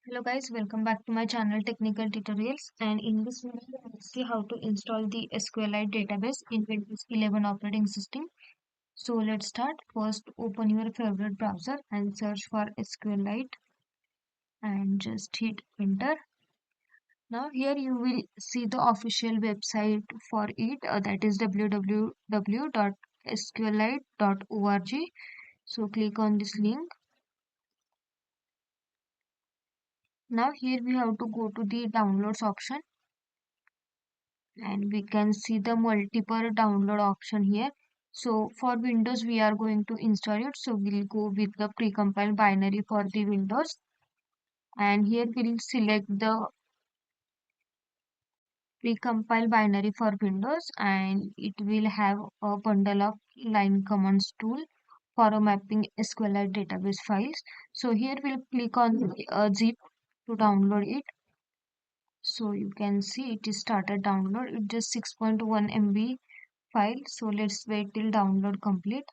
Hello guys, welcome back to my channel Technical Tutorials, and in this video we'll see how to install the SQLite database in Windows 11 operating system. So let's start. First open your favorite browser and search for SQLite and just hit enter. Now here you will see the official website for it, that is www.sqlite.org. So click on this link. Now here we have to go to the downloads option and we can see the multiple download option here. So for Windows we are going to install it, so we'll go with the precompiled binary for the Windows, and here we'll select the precompiled binary for Windows, and it will have a bundle of line commands tool for mapping SQLite database files. So here we'll click on the zip to download it. So you can see it is started download. It just 6.1 MB file, so let's wait till download complete.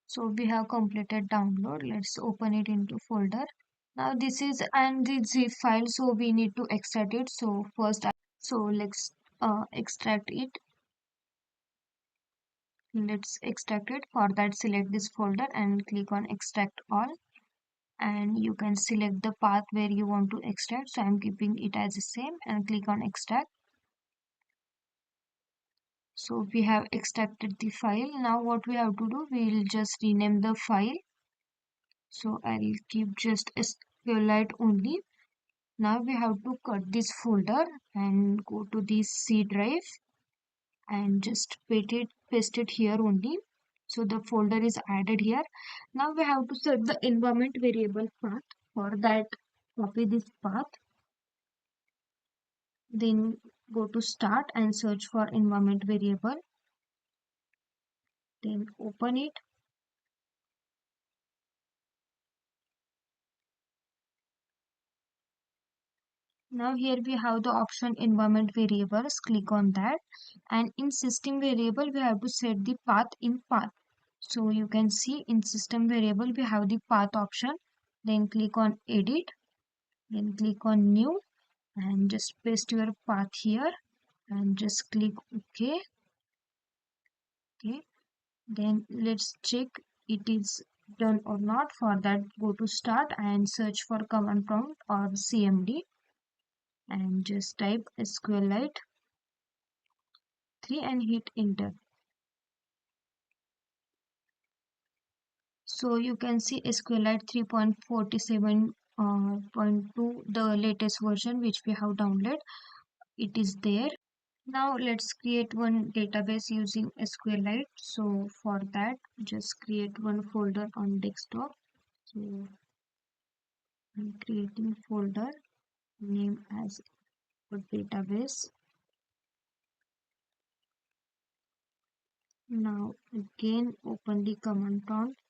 So we have completed download. Let's open it into folder. Now this is and the zip file, so we need to extract it. So first so let's extract it. Let's extract it. For that select this folder and click on extract all, and you can select the path where you want to extract. So I'm keeping it as the same and click on extract. So we have extracted the file. Now what we have to do, we will just rename the file. So I'll keep just SQLite only. Now we have to cut this folder and go to this C drive and just paste it here only. So the folder is added here. Now we have to set the environment variable path. For that, copy this path. Then go to start and search for environment variable. Then open it. Now here we have the option environment variables. Click on that, and in system variable we have to set the path in path. So you can see in system variable we have the path option. Then click on edit, then click on new, and just paste your path here and just click OK. Okay, then let's check it is done or not. For that, go to start and search for command prompt or CMD and just type SQLite 3 and hit enter. So you can see SQLite 3.47.2, the latest version which we have downloaded. It is there. Now let's create one database using SQLite. So for that, just create one folder on desktop. So I'm creating folder name as a database. Now again open the command prompt.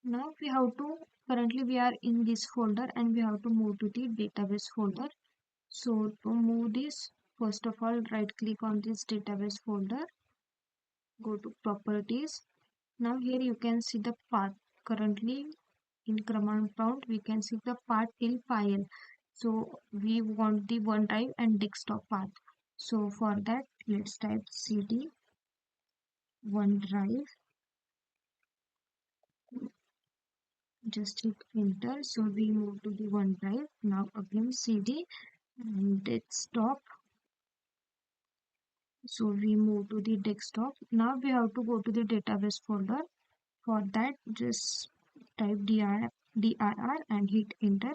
Now we have to, currently we are in this folder and we have to move to the database folder. So to move this, first of all right click on this database folder, go to properties. Now here you can see the path. Currently in command prompt we can see the path till file. So we want the OneDrive and desktop path. So for that let's type cd OneDrive, just hit enter. So we move to the OneDrive. Now again cd and desktop. So we move to the desktop. Now we have to go to the database folder. For that just type dir and hit enter.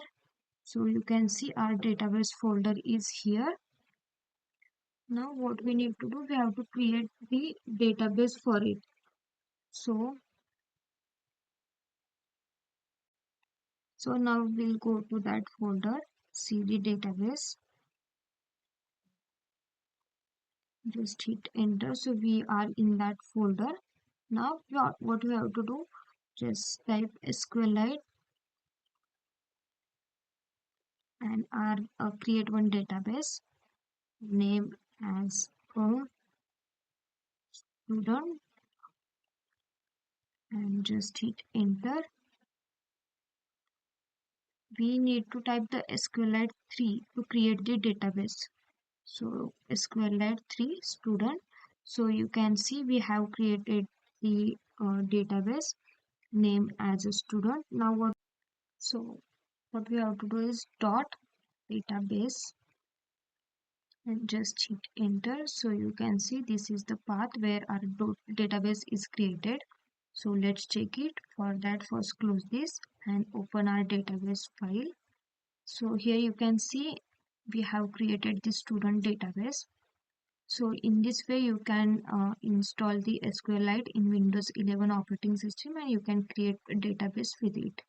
So you can see our database folder is here. Now what we need to do, we have to create the database for it. So now we'll go to that folder, cd database, just hit enter. So we are in that folder. Now what we have to do, just type SQLite and our create one database name as student and just hit enter. We need to type the SQLite 3 to create the database. So SQLite 3 student. So you can see we have created the database name as a student. Now what we have to do is dot database and just hit enter. So you can see this is the path where our database is created. So let's check it. For that, first close this and open our database file. So here you can see we have created the student database. So in this way you can install the SQLite in Windows 11 operating system and you can create a database with it.